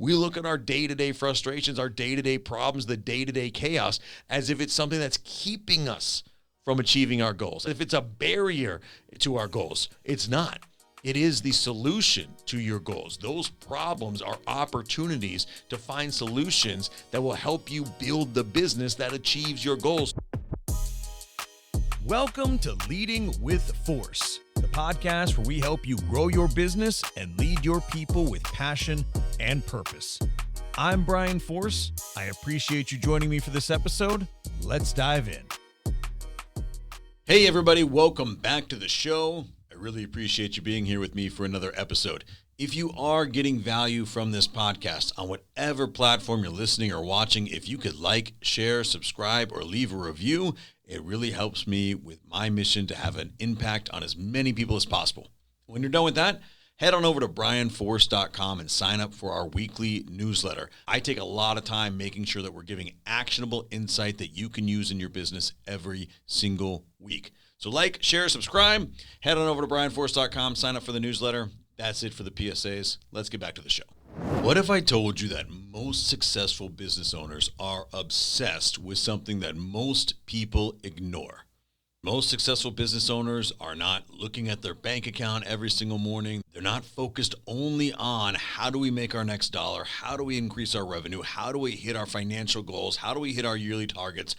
We look at our day-to-day frustrations, our day-to-day problems, the day-to-day chaos as if it's something that's keeping us from achieving our goals. If it's a barrier to our goals, it's not. It is the solution to your goals. Those problems are opportunities to find solutions that will help you build the business that achieves your goals. Welcome to Leading with Force, the podcast where we help you grow your business and lead your people with passion and purpose. I'm Brian Force. I appreciate you joining me for this episode. Let's dive in. Hey everybody, welcome back to the show. I really appreciate you being here with me for another episode. If you are getting value from this podcast on whatever platform you're listening or watching, if you could like, share, subscribe, or leave a review, it really helps me with my mission to have an impact on as many people as possible. When you're done with that, head on over to brianforce.com and sign up for our weekly newsletter. I take a lot of time making sure that we're giving actionable insight that you can use in your business every single week. So like, share, subscribe, head on over to brianforce.com, sign up for the newsletter. That's it for the PSAs. Let's get back to the show. What if I told you that most successful business owners are obsessed with something that most people ignore? Most successful business owners are not looking at their bank account every single morning. They're not focused only on how do we make our next dollar? How do we increase our revenue? How do we hit our financial goals? How do we hit our yearly targets?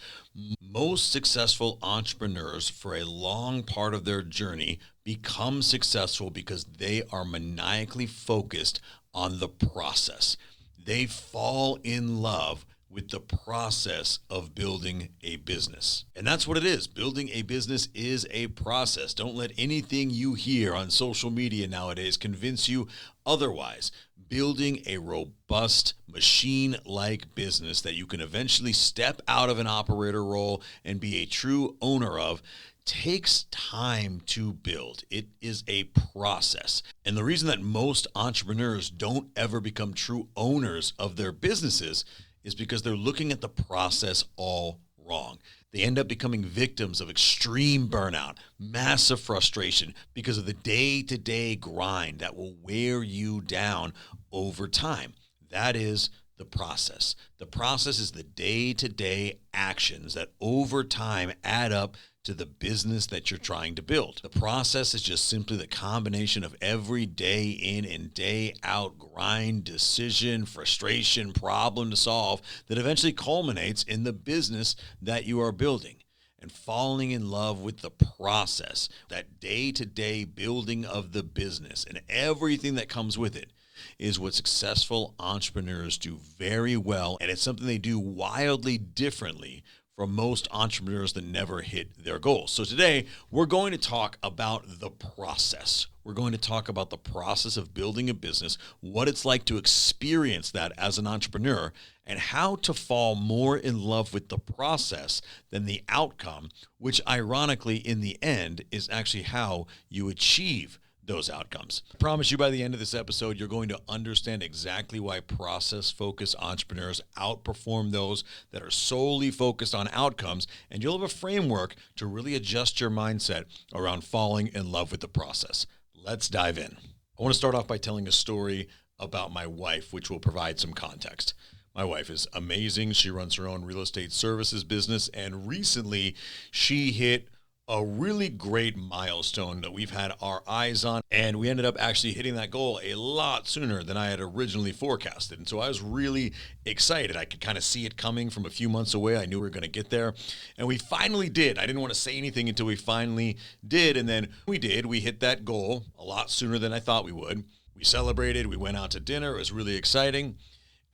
Most successful entrepreneurs for a long part of their journey become successful because they are maniacally focused on the process. They fall in love with the process of building a business. And that's what it is. Building a business is a process. Don't let anything you hear on social media nowadays convince you otherwise. Building a robust machine-like business that you can eventually step out of an operator role and be a true owner of takes time to build. It is a process. And the reason that most entrepreneurs don't ever become true owners of their businesses is because they're looking at the process all wrong. They end up becoming victims of extreme burnout, massive frustration because of the day-to-day grind that will wear you down over time. That is the process. The process is the day-to-day actions that over time add up to the business that you're trying to build. The process is just simply the combination of every day in and day out grind, decision, frustration, problem to solve that eventually culminates in the business that you are building. And falling in love with the process, that day-to-day building of the business and everything that comes with it, is what successful entrepreneurs do very well. And it's something they do wildly differently from most entrepreneurs that never hit their goals. So today, we're going to talk about the process. We're going to talk about the process of building a business, what it's like to experience that as an entrepreneur, and how to fall more in love with the process than the outcome, which ironically, in the end, is actually how you achieve those outcomes. I promise you by the end of this episode, you're going to understand exactly why process-focused entrepreneurs outperform those that are solely focused on outcomes, and you'll have a framework to really adjust your mindset around falling in love with the process. Let's dive in. I want to start off by telling a story about my wife, which will provide some context. My wife is amazing. She runs her own real estate services business, and recently she hit a really great milestone that we've had our eyes on, and we ended up actually hitting that goal a lot sooner than I had originally forecasted. And so I was really excited. I could kind of see it coming from a few months away. I knew we were going to get there, and we finally did. I didn't want to say anything until we finally did, and then we did. We hit that goal a lot sooner than I thought we would. We celebrated. We went out to dinner. It was really exciting.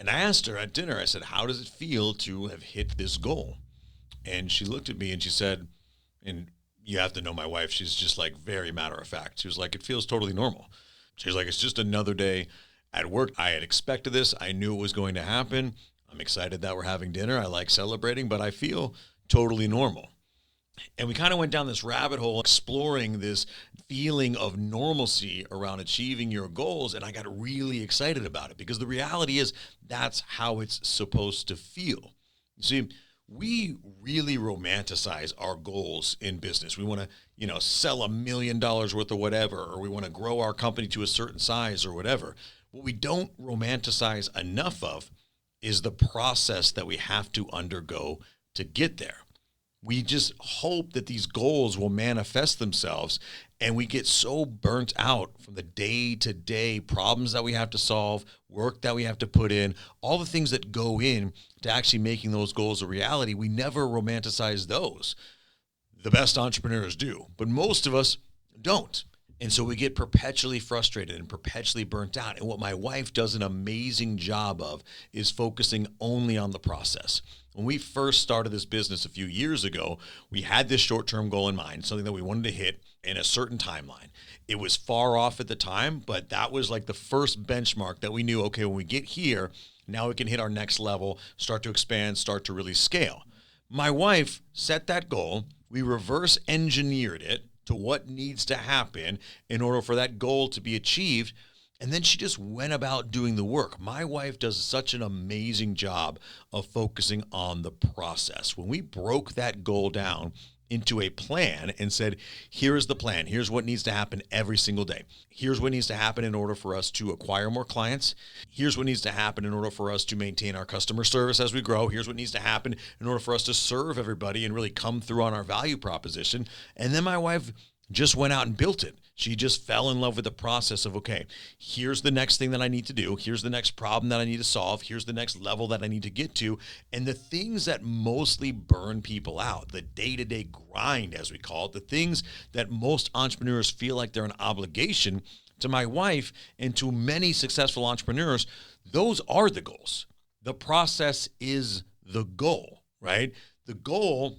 And I asked her at dinner, I said, how does it feel to have hit this goal? And she looked at me and she said, and you have to know my wife, she's just like very matter of fact. She was like, it feels totally normal. She's like, it's just another day at work. I had expected this. I knew it was going to happen. I'm excited that we're having dinner. I like celebrating, but I feel totally normal. And we kind of went down this rabbit hole exploring this feeling of normalcy around achieving your goals. And I got really excited about it because the reality is that's how it's supposed to feel. You see, we really romanticize our goals in business. We want to, sell $1 million worth of whatever, or we want to grow our company to a certain size or whatever. What we don't romanticize enough of is the process that we have to undergo to get there. We just hope that these goals will manifest themselves, and we get so burnt out from the day-to-day problems that we have to solve, work that we have to put in, all the things that go in to actually making those goals a reality. We never romanticize those. The best entrepreneurs do, but most of us don't. And so we get perpetually frustrated and perpetually burnt out. And what my wife does an amazing job of is focusing only on the process. When we first started this business a few years ago, we had this short-term goal in mind, something that we wanted to hit in a certain timeline. It was far off at the time, but that was like the first benchmark that we knew, okay, when we get here, now we can hit our next level, start to expand, start to really scale. My wife set that goal. We reverse engineered it to what needs to happen in order for that goal to be achieved. And then she just went about doing the work. My wife does such an amazing job of focusing on the process. When we broke that goal down into a plan and said, here's the plan. Here's what needs to happen every single day. Here's what needs to happen in order for us to acquire more clients. Here's what needs to happen in order for us to maintain our customer service as we grow. Here's what needs to happen in order for us to serve everybody and really come through on our value proposition. And then my wife just went out and built it. She just fell in love with the process of, okay, here's the next thing that I need to do. Here's the next problem that I need to solve. Here's the next level that I need to get to. And the things that mostly burn people out, the day-to-day grind, as we call it, the things that most entrepreneurs feel like they're an obligation, to my wife and to many successful entrepreneurs, those are the goals. The process is the goal, right? The goal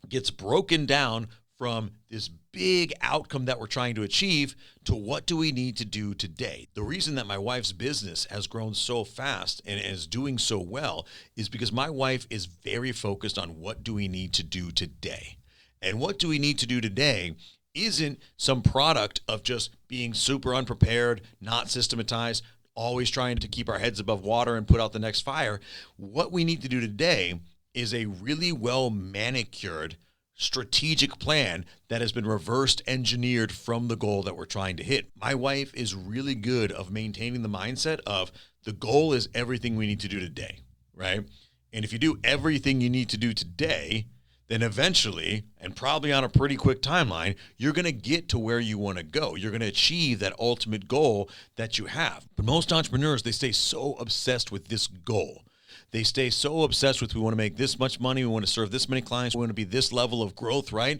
gets broken down from this big outcome that we're trying to achieve to what do we need to do today. The reason that my wife's business has grown so fast and is doing so well is because my wife is very focused on what do we need to do today. And what do we need to do today isn't some product of just being super unprepared, not systematized, always trying to keep our heads above water and put out the next fire. What we need to do today is a really well manicured strategic plan that has been reversed engineered from the goal that we're trying to hit. My wife is really good of maintaining the mindset of the goal is everything we need to do today, right? And if you do everything you need to do today, then eventually, and probably on a pretty quick timeline, you're going to get to where you want to go. You're going to achieve that ultimate goal that you have. But most entrepreneurs, they stay so obsessed with this goal. They stay so obsessed with, we want to make this much money, we want to serve this many clients, we want to be this level of growth, right?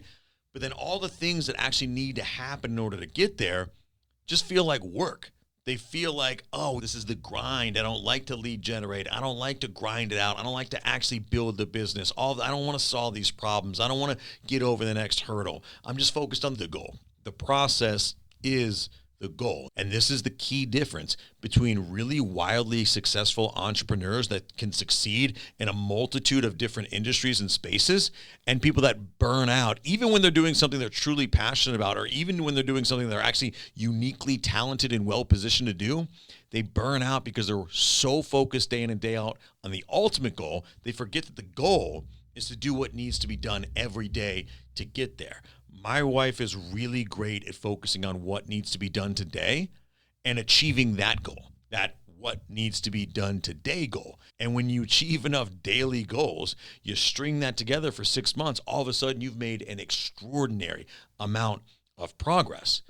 But then all the things that actually need to happen in order to get there just feel like work. They feel like, oh, this is the grind. I don't like to lead generate. I don't like to grind it out. I don't like to actually build the business. I don't want to solve these problems. I don't want to get over the next hurdle. I'm just focused on the goal. The process is the goal. And this is the key difference between really wildly successful entrepreneurs that can succeed in a multitude of different industries and spaces and people that burn out, even when they're doing something they're truly passionate about, or even when they're doing something they're actually uniquely talented and well-positioned to do. They burn out because they're so focused day in and day out on the ultimate goal, they forget that the goal is to do what needs to be done every day to get there. My wife is really great at focusing on what needs to be done today and achieving that goal, that what needs to be done today goal. And when you achieve enough daily goals, you string that together for 6 months, all of a sudden you've made an extraordinary amount of progress.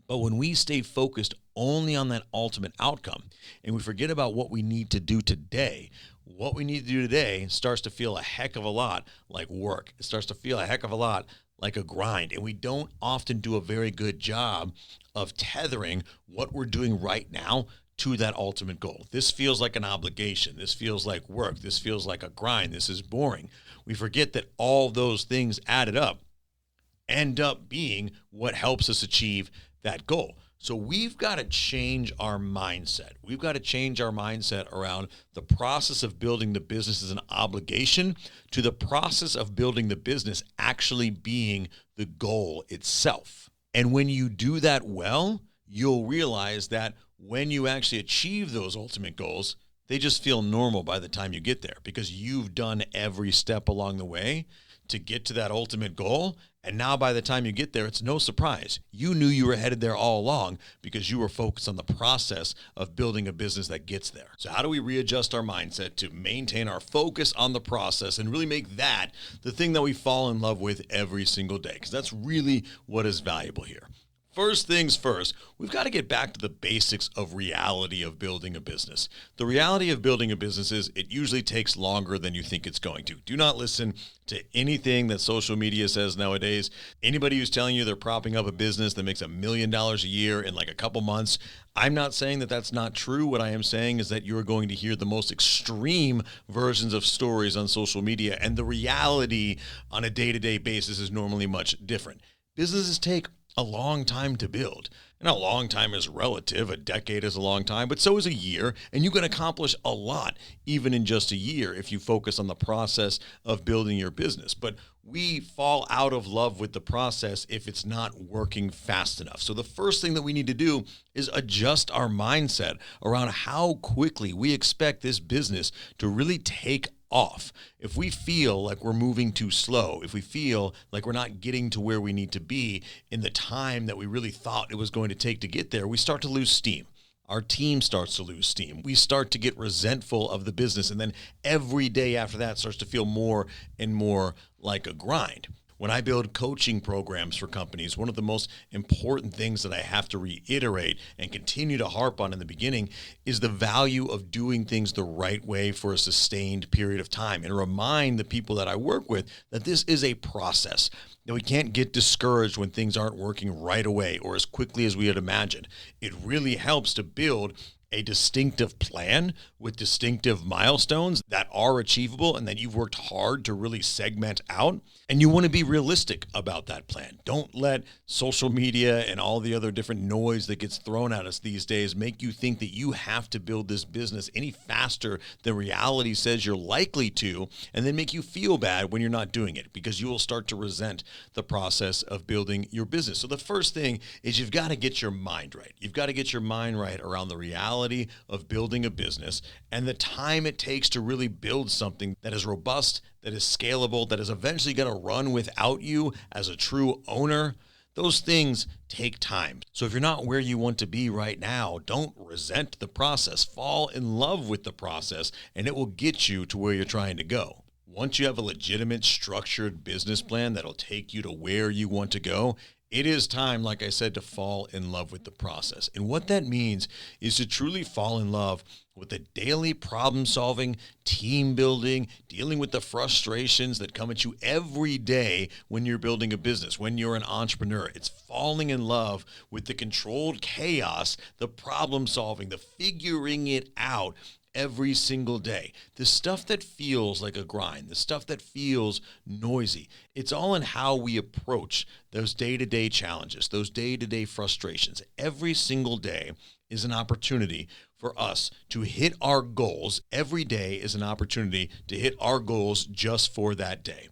But when we stay focused only on that ultimate outcome and we forget about what we need to do today, what we need to do today starts to feel a heck of a lot like work. It starts to feel a heck of a lot like a grind. And we don't often do a very good job of tethering what we're doing right now to that ultimate goal. This feels like an obligation. This feels like work. This feels like a grind. This is boring. We forget that all those things added up end up being what helps us achieve that goal. So we've got to change our mindset. We've got to change our mindset around the process of building the business as an obligation to the process of building the business actually being the goal itself. And when you do that well, you'll realize that when you actually achieve those ultimate goals, they just feel normal by the time you get there because you've done every step along the way to get to that ultimate goal. And now by the time you get there, it's no surprise. You knew you were headed there all along because you were focused on the process of building a business that gets there. So how do we readjust our mindset to maintain our focus on the process and really make that the thing that we fall in love with every single day? Because that's really what is valuable here. First things first, we've got to get back to the basics of reality of building a business. The reality of building a business is it usually takes longer than you think it's going to. Do not listen to anything that social media says nowadays. Anybody who's telling you they're propping up a business that makes $1 million a year in like a couple months, I'm not saying that that's not true. What I am saying is that you're going to hear the most extreme versions of stories on social media, and the reality on a day-to-day basis is normally much different. Businesses take a long time to build. And a long time is relative. A decade is a long time, but so is a year. And you can accomplish a lot even in just a year if you focus on the process of building your business. But we fall out of love with the process if it's not working fast enough. So the first thing that we need to do is adjust our mindset around how quickly we expect this business to really take off. If we feel like we're moving too slow, if we feel like we're not getting to where we need to be in the time that we really thought it was going to take to get there, we start to lose steam. Our team starts to lose steam. We start to get resentful of the business, and then every day after that starts to feel more and more like a grind. When I build coaching programs for companies, one of the most important things that I have to reiterate and continue to harp on in the beginning is the value of doing things the right way for a sustained period of time, and remind the people that I work with that this is a process, that we can't get discouraged when things aren't working right away or as quickly as we had imagined. It really helps to build a distinctive plan with distinctive milestones that are achievable and that you've worked hard to really segment out. And you want to be realistic about that plan. Don't let social media and all the other different noise that gets thrown at us these days make you think that you have to build this business any faster than reality says you're likely to, and then make you feel bad when you're not doing it, because you will start to resent the process of building your business. So the first thing is you've got to get your mind right. You've got to get your mind right around the reality of building a business and the time it takes to really build something that is robust, that is scalable, that is eventually going to run without you as a true owner. Those things take time. So if you're not where you want to be right now, don't resent the process. Fall in love with the process, and it will get you to where you're trying to go. Once you have a legitimate, structured business plan that'll take you to where you want to go, it is time, like I said, to fall in love with the process. And what that means is to truly fall in love with the daily problem solving, team building, dealing with the frustrations that come at you every day when you're building a business, when you're an entrepreneur. It's falling in love with the controlled chaos, the problem solving, the figuring it out every single day. The stuff that feels like a grind, the stuff that feels noisy, it's all in how we approach those day-to-day challenges, those day-to-day frustrations. Every single day is an opportunity for us to hit our goals. Every day is an opportunity to hit our goals just for that day.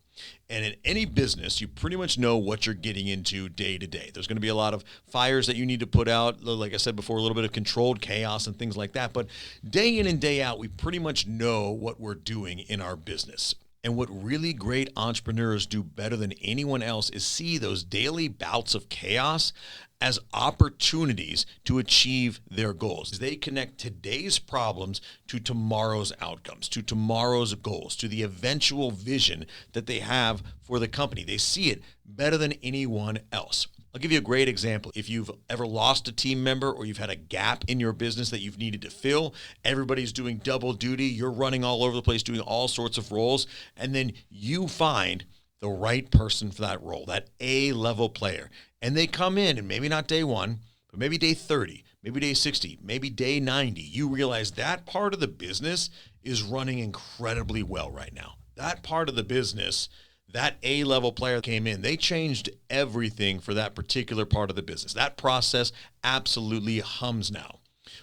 And in any business, you pretty much know what you're getting into day to day. There's going to be a lot of fires that you need to put out. Like I said before, a little bit of controlled chaos and things like that. But day in and day out, we pretty much know what we're doing in our business. And what really great entrepreneurs do better than anyone else is see those daily bouts of chaos as opportunities to achieve their goals. They connect today's problems to tomorrow's outcomes, to tomorrow's goals, to the eventual vision that they have for the company. They see it better than anyone else. I'll give you a great example. If you've ever lost a team member or you've had a gap in your business that you've needed to fill, everybody's doing double duty, you're running all over the place doing all sorts of roles, and then you find the right person for that role, that A-level player. And they come in, and maybe not day 1, but maybe day 30, maybe day 60, maybe day 90. You realize that part of the business is running incredibly well right now. That part of the business, that A-level player came in, they changed everything for that particular part of the business. That process absolutely hums now.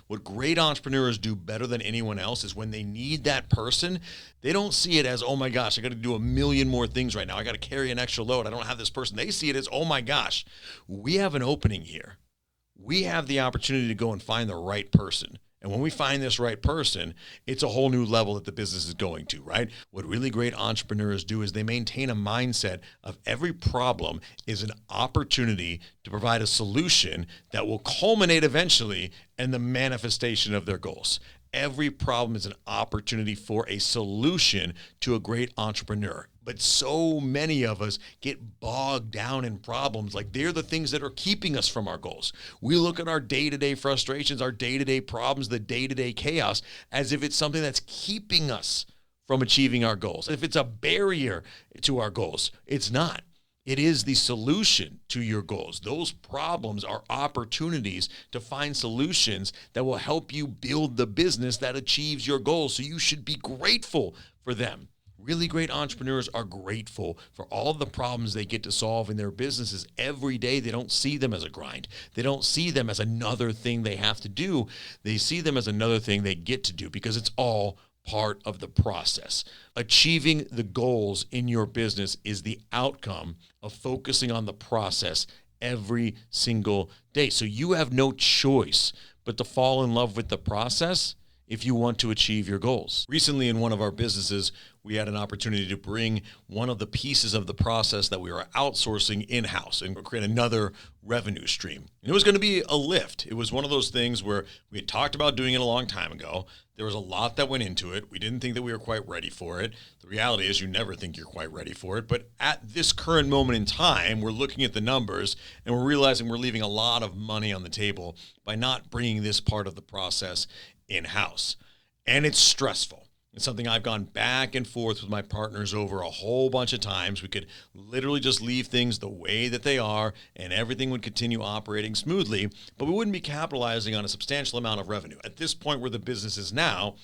What great entrepreneurs do better than anyone else is when they need that person, they don't see it as, oh my gosh, I got to do a million more things right now. I got to carry an extra load. I don't have this person. They see it as, oh my gosh, we have an opening here. We have the opportunity to go and find the right person. And when we find this right person, it's a whole new level that the business is going to, right? What really great entrepreneurs do is they maintain a mindset of every problem is an opportunity to provide a solution that will culminate eventually in the manifestation of their goals. Every problem is an opportunity for a solution to a great entrepreneur. But so many of us get bogged down in problems like they're the things that are keeping us from our goals. We look at our day-to-day frustrations, our day-to-day problems, the day-to-day chaos as if it's something that's keeping us from achieving our goals. If it's a barrier to our goals, it's not. It is the solution to your goals. Those problems are opportunities to find solutions that will help you build the business that achieves your goals. So you should be grateful for them. Really great entrepreneurs are grateful for all the problems they get to solve in their businesses every day. They don't see them as a grind. They don't see them as another thing they have to do. They see them as another thing they get to do because it's all part of the process. Achieving the goals in your business is the outcome of focusing on the process every single day. So you have no choice but to fall in love with the process if you want to achieve your goals. Recently in one of our businesses, we had an opportunity to bring one of the pieces of the process that we were outsourcing in-house and create another revenue stream. And it was going to be a lift. It was one of those things where we had talked about doing it a long time ago. There was a lot that went into it. We didn't think that we were quite ready for it. The reality is you never think you're quite ready for it. But at this current moment in time, we're looking at the numbers and we're realizing we're leaving a lot of money on the table by not bringing this part of the process in-house. And it's stressful. It's something I've gone back and forth with my partners over a whole bunch of times. We could literally just leave things the way that they are and everything would continue operating smoothly, but we wouldn't be capitalizing on a substantial amount of revenue. At this point where the business is now,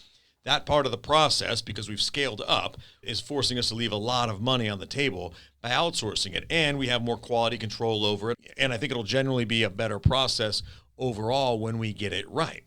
that part of the process, because we've scaled up, is forcing us to leave a lot of money on the table by outsourcing it. And we have more quality control over it. And I think it'll generally be a better process overall when we get it right.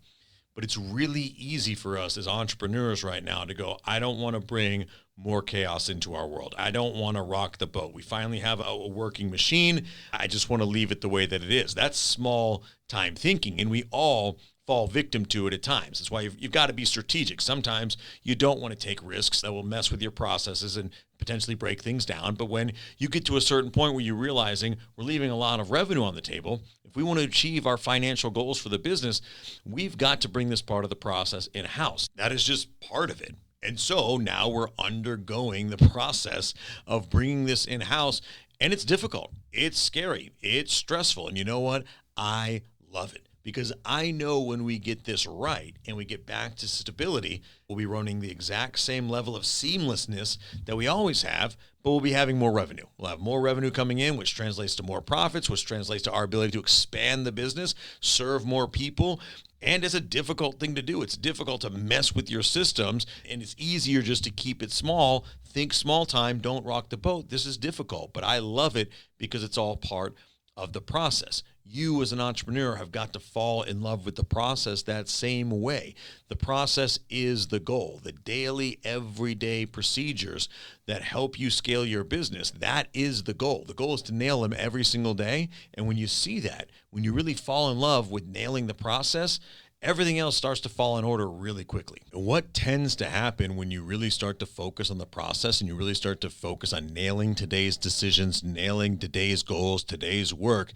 But it's really easy for us as entrepreneurs right now to go, I don't want to bring more chaos into our world. I don't want to rock the boat. We finally have a working machine. I just want to leave it the way that it is. That's small time thinking, and we all fall victim to it at times. That's why you've got to be strategic. Sometimes you don't want to take risks that will mess with your processes and potentially break things down. But when you get to a certain point where you're realizing we're leaving a lot of revenue on the table, if we want to achieve our financial goals for the business, we've got to bring this part of the process in-house. That is just part of it. And so now we're undergoing the process of bringing this in-house, and it's difficult. It's scary. It's stressful. And you know what? I love it. Because I know when we get this right and we get back to stability, we'll be running the exact same level of seamlessness that we always have, but we'll be having more revenue. We'll have more revenue coming in, which translates to more profits, which translates to our ability to expand the business, serve more people. And it's a difficult thing to do. It's difficult to mess with your systems, and it's easier just to keep it small. Think small time, don't rock the boat. This is difficult, but I love it because it's all part of the process. You as an entrepreneur have got to fall in love with the process that same way. The process is the goal. The daily, everyday procedures that help you scale your business, that is the goal. The goal is to nail them every single day. And when you see that, when you really fall in love with nailing the process, everything else starts to fall in order really quickly. And what tends to happen when you really start to focus on the process and you really start to focus on nailing today's decisions, nailing today's goals, today's work,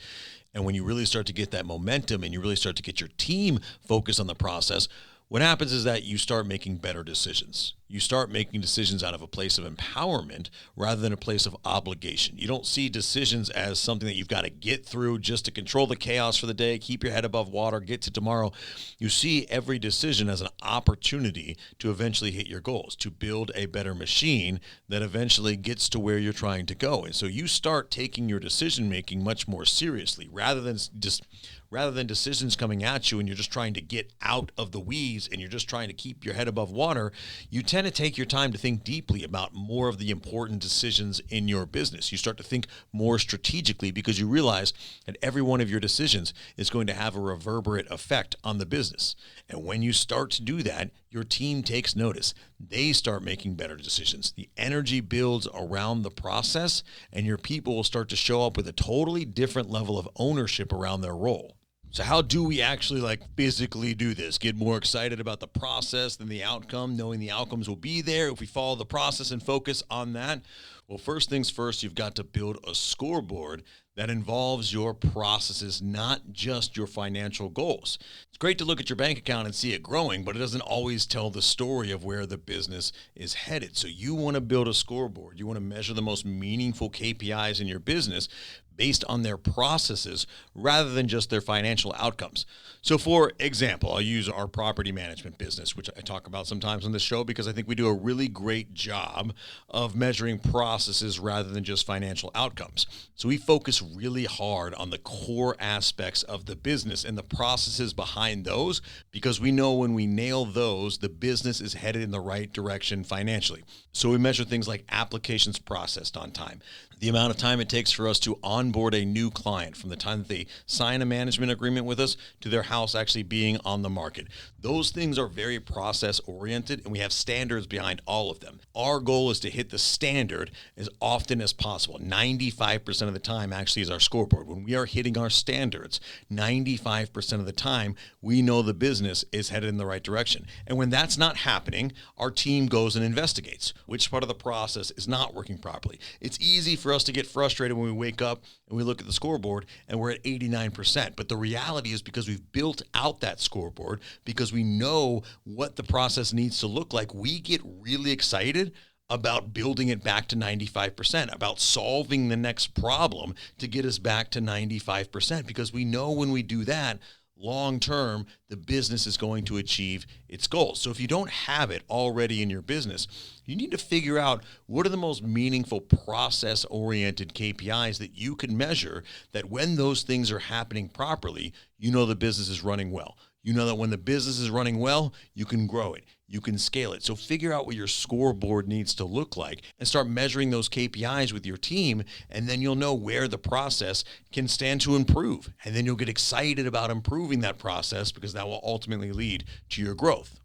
and when you really start to get that momentum and you really start to get your team focused on the process, what happens is that you start making better decisions. You start making decisions out of a place of empowerment rather than a place of obligation. You don't see decisions as something that you've got to get through just to control the chaos for the day, keep your head above water, get to tomorrow. You see every decision as an opportunity to eventually hit your goals, to build a better machine that eventually gets to where you're trying to go. And so you start taking your decision making much more seriously rather than decisions coming at you and you're just trying to get out of the weeds and you're just trying to keep your head above water. You tend to take your time to think deeply about more of the important decisions in your business. You start to think more strategically because you realize that every one of your decisions is going to have a reverberant effect on the business. And when you start to do that, your team takes notice. They start making better decisions. The energy builds around the process, and your people will start to show up with a totally different level of ownership around their role. So how do we actually physically do this? Get more excited about the process than the outcome, knowing the outcomes will be there if we follow the process and focus on that? Well, first things first, you've got to build a scoreboard that involves your processes, not just your financial goals. It's great to look at your bank account and see it growing, but it doesn't always tell the story of where the business is headed. So you want to build a scoreboard. You want to measure the most meaningful KPIs in your business based on their processes rather than just their financial outcomes. So for example, I'll use our property management business, which I talk about sometimes on this show because I think we do a really great job of measuring processes rather than just financial outcomes. So we focus really hard on the core aspects of the business and the processes behind those because we know when we nail those, the business is headed in the right direction financially. So we measure things like applications processed on time, the amount of time it takes for us to onboard a new client from the time that they sign a management agreement with us to their house actually being on the market. Those things are very process oriented and we have standards behind all of them. Our goal is to hit the standard as often as possible. 95% of the time actually is our scoreboard. When we are hitting our standards, 95% of the time, we know the business is headed in the right direction. And when that's not happening, our team goes and investigates which part of the process is not working properly. It's easy for us to get frustrated when we wake up and we look at the scoreboard and we're at 89%. But the reality is because we've built out that scoreboard, because we know what the process needs to look like, we get really excited about building it back to 95%, about solving the next problem to get us back to 95%, because we know when we do that, long term, the business is going to achieve its goals. So if you don't have it already in your business, you need to figure out what are the most meaningful process-oriented KPIs that you can measure that when those things are happening properly, you know the business is running well. You know that when the business is running well, you can grow it. You can scale it. So figure out what your scoreboard needs to look like and start measuring those KPIs with your team. And then you'll know where the process can stand to improve. And then you'll get excited about improving that process because that will ultimately lead to your growth.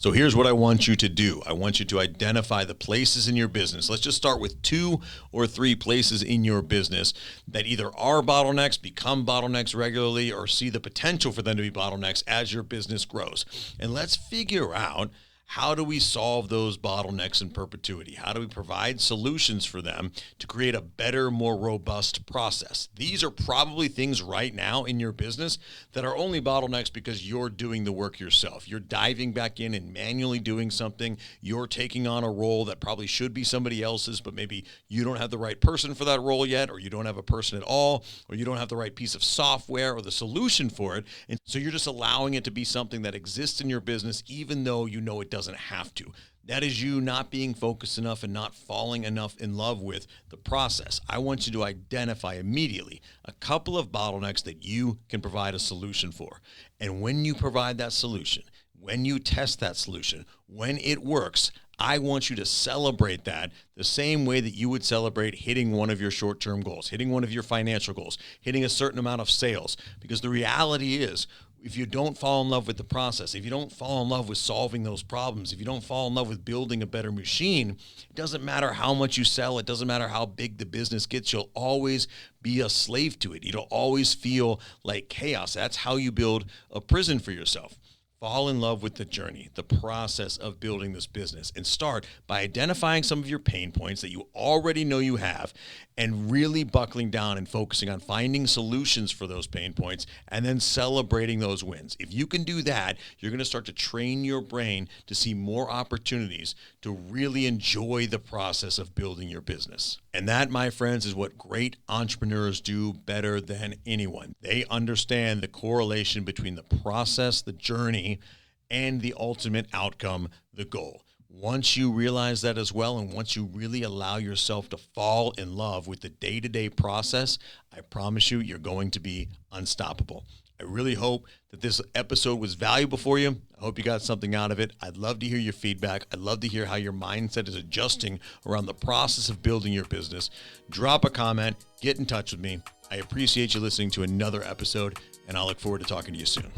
So here's what I want you to do. I want you to identify the places in your business. Let's just start with 2 or 3 places in your business that either are bottlenecks, become bottlenecks regularly, or see the potential for them to be bottlenecks as your business grows. And let's figure out, how do we solve those bottlenecks in perpetuity? How do we provide solutions for them to create a better, more robust process? These are probably things right now in your business that are only bottlenecks because you're doing the work yourself. You're diving back in and manually doing something. You're taking on a role that probably should be somebody else's, but maybe you don't have the right person for that role yet, or you don't have a person at all, or you don't have the right piece of software or the solution for it. And so you're just allowing it to be something that exists in your business, even though you know it doesn't have to. That is you not being focused enough and not falling enough in love with the process. I want you to identify immediately a couple of bottlenecks that you can provide a solution for. And when you provide that solution, when you test that solution, when it works, I want you to celebrate that the same way that you would celebrate hitting one of your short-term goals, hitting one of your financial goals, hitting a certain amount of sales. Because the reality is, if you don't fall in love with the process, if you don't fall in love with solving those problems, if you don't fall in love with building a better machine, it doesn't matter how much you sell, it doesn't matter how big the business gets, you'll always be a slave to it. You'll always feel like chaos. That's how you build a prison for yourself. Fall in love with the journey, the process of building this business, and start by identifying some of your pain points that you already know you have and really buckling down and focusing on finding solutions for those pain points and then celebrating those wins. If you can do that, you're going to start to train your brain to see more opportunities to really enjoy the process of building your business. And that, my friends, is what great entrepreneurs do better than anyone. They understand the correlation between the process, the journey, and the ultimate outcome, the goal. Once you realize that as well, and once you really allow yourself to fall in love with the day-to-day process, I promise you, you're going to be unstoppable. I really hope that this episode was valuable for you. I hope you got something out of it. I'd love to hear your feedback. I'd love to hear how your mindset is adjusting around the process of building your business. Drop a comment, get in touch with me. I appreciate you listening to another episode, and I'll look forward to talking to you soon.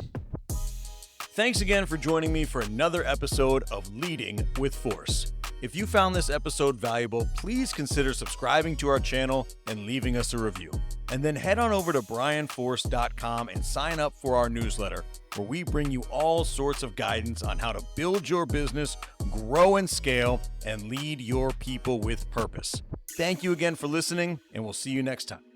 Thanks again for joining me for another episode of Leading with Force. If you found this episode valuable, please consider subscribing to our channel and leaving us a review. And then head on over to brianforce.com and sign up for our newsletter, where we bring you all sorts of guidance on how to build your business, grow and scale, and lead your people with purpose. Thank you again for listening, and we'll see you next time.